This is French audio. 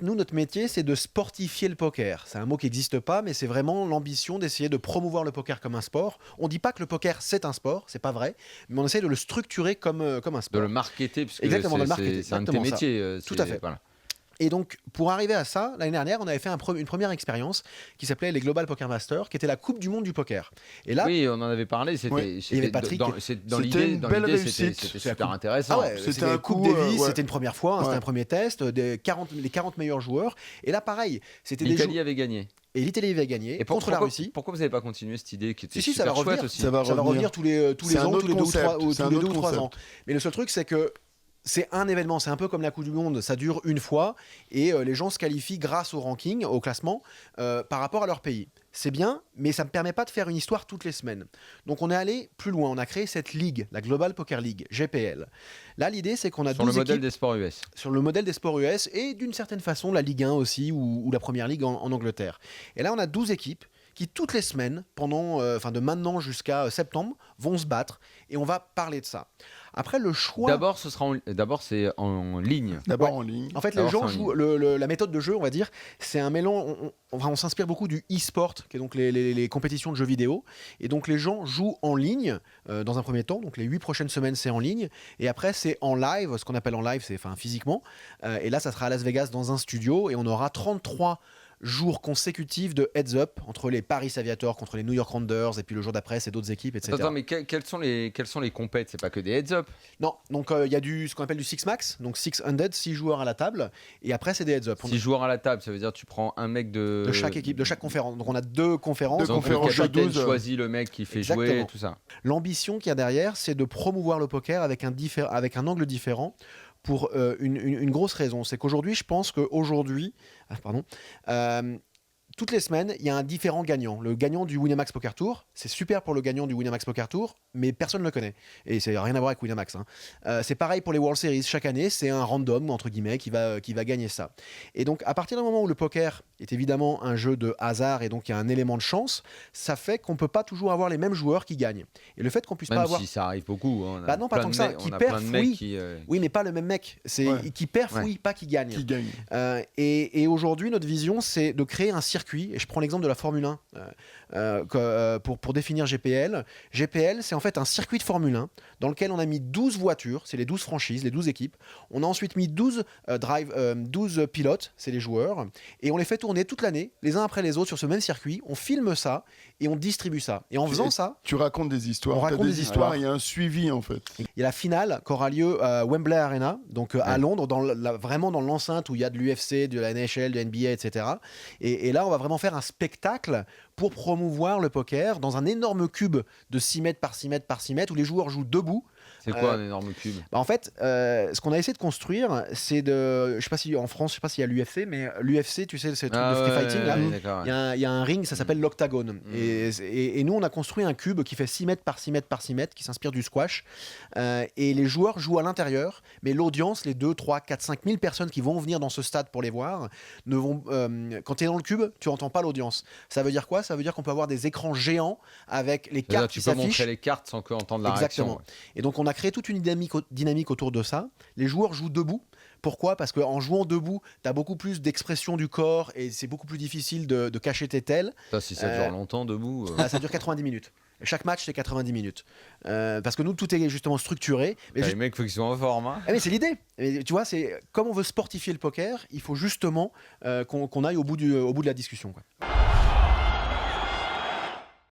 donc, nous, notre métier, c'est de sportifier le poker. C'est un mot qui n'existe pas, mais c'est vraiment l'ambition d'essayer de promouvoir le poker comme un sport. On ne dit pas que le poker, c'est un sport, c'est pas vrai, mais on essaie de le structurer comme un De sport. le marketer, puisque Exactement, de le marketer, c'est un de tes exactement ça. métiers. Tout à fait. Voilà. Et donc, pour arriver à ça, l'année dernière, on avait fait une première expérience qui s'appelait les Global Poker Masters, qui était la Coupe du monde du poker. Et là, Oui, on en avait parlé. C'était il y avait Patrick. dans C'était l'idée, une belle réussite. c'était C'est la super coupe. intéressant. Ah ouais, C'était c'était un la Coupe coup, Davis, ouais. c'était une première fois, hein, c'était Ouais. un premier test, les 40 meilleurs joueurs. Et là, pareil, c'était des L'Italie joueurs. avait gagné. Et l'Italie avait gagné Et contre la Russie. Pourquoi vous n'avez pas continué cette idée qui était Si, ça va super chouette revenir. aussi Ça va Ça va revenir tous les C'est un ans, autre tous les 2 ou concept, 3, c'est un tous les autre 2 ou 3 ans. concept. Mais le seul truc, c'est que c'est un événement, c'est un peu comme la Coupe du Monde, ça dure une fois et les gens se qualifient grâce au ranking, au classement, par rapport à leur pays. C'est bien, mais ça ne me permet pas de faire une histoire toutes les semaines. Donc on est allé plus loin, on a créé cette ligue, la Global Poker League, GPL. Là, l'idée, c'est qu'on a sur le 12 modèle équipes des sports US. sur le modèle des sports US et d'une certaine façon la Ligue 1 aussi ou la Première Ligue en Angleterre. Et là, on a 12 équipes qui toutes les semaines, pendant, de maintenant jusqu'à septembre, vont se battre et on va parler de ça. Après, le choix... D'abord, c'est en ligne. D'abord Ouais. en ligne. En fait, les D'abord, gens c'est en jouent. La méthode de jeu, on va dire, c'est un mélange. On s'inspire beaucoup du e-sport, qui est donc les compétitions de jeux vidéo. Et donc, les gens jouent en ligne dans un premier temps. Donc, les 8 prochaines semaines, c'est en ligne. Et après, c'est en live. Ce qu'on appelle en live, c'est physiquement. Et là, ça sera à Las Vegas dans un studio. Et on aura 33 jours consécutifs de heads-up entre les Paris Aviators contre les New York Rounders et puis le jour d'après c'est d'autres équipes, etc. Attends, mais quels sont les compètes? C'est pas que des heads-up. Non, donc il y a ce qu'on appelle du six max, donc 600, 6 joueurs à la table, et après c'est des heads-up. 6 joueurs à la table, ça veut dire tu prends un mec De chaque équipe, de chaque conférence. Donc on a 2 conférences. Deux Donc conférences le de capitaine 12, choisit le mec qui fait Exactement. jouer et tout ça. L'ambition qu'il y a derrière, c'est de promouvoir le poker avec un angle différent pour une grosse raison. C'est qu'aujourd'hui, je pense qu'aujourd'hui, toutes les semaines, il y a un différent gagnant. Le gagnant du Winamax Poker Tour, c'est super pour le gagnant du Winamax Poker Tour, mais personne ne le connaît. Et ça n'a rien à voir avec Winamax. C'est pareil pour les World Series. Chaque année, c'est un random, entre guillemets, qui va gagner ça. Et donc, à partir du moment où le poker est évidemment un jeu de hasard et donc il y a un élément de chance, ça fait qu'on ne peut pas toujours avoir les mêmes joueurs qui gagnent. Et le fait qu'on puisse Même pas avoir... si ça arrive beaucoup. Hein, on a Bah non, pas plein tant de que ça. mecs- Qui on a perd, plein de mecs oui. qui... Oui, mais pas le même mec. C'est Ouais. qui perd, Ouais. oui, pas qui gagne. Qui gagne. Et aujourd'hui, notre vision, c'est de créer un circuit. Et je prends l'exemple de la Formule 1 pour définir GPL. GPL, c'est en fait un circuit de Formule 1 dans lequel on a mis 12 voitures, c'est les 12 franchises, les 12 équipes. On a ensuite mis 12 pilotes, c'est les joueurs. Et on les fait tourner toute l'année, les uns après les autres, sur ce même circuit. On filme ça et on distribue ça. Et en faisant ça, Tu racontes des histoires. On T'as raconte des histoires. Il y a un suivi en fait. il y a la finale qui aura lieu à Wembley Arena, donc à Londres, vraiment dans l'enceinte où il y a de l'UFC, de la NHL, de NBA, etc. Et là, on va vraiment faire un spectacle pour promouvoir le poker dans un énorme cube de 6 mètres par 6 mètres par 6 mètres où les joueurs jouent debout. C'est quoi un énorme cube? En fait, ce qu'on a essayé de construire, c'est de... Je sais pas si en France, je sais pas s'il y a l'UFC, mais l'UFC, tu sais, c'est le truc de free fighting, là. D'accord, Il y a un ring, ça s'appelle l'octagone. Et nous, on a construit un cube qui fait 6 mètres par 6 mètres par 6 mètres, qui s'inspire du squash. Et les joueurs jouent à l'intérieur, mais l'audience, les 2, 3, 4, 5 000 personnes qui vont venir dans ce stade pour les voir, quand tu es dans le cube, tu n'entends pas l'audience. Ça veut dire quoi? Ça veut dire qu'on peut avoir des écrans géants avec les C'est-à-dire, cartes tu qui peux s'affichent. montrer les cartes sans qu'entendre la Exactement. réaction. Et donc on a créé toute une dynamique autour de ça. Les joueurs jouent debout. Pourquoi? Parce qu'en jouant debout, tu as beaucoup plus d'expression du corps et c'est beaucoup plus difficile de cacher tes tels. Ça, si ça dure longtemps debout. Ça dure 90 minutes. Chaque match, c'est 90 minutes. Parce que nous, tout est justement structuré. Mais, Les mecs, faut qu'ils soient en forme. Hein. mais c'est l'idée. Et tu vois, c'est comme on veut sportifier le poker, il faut justement qu'on aille au bout de la discussion, quoi.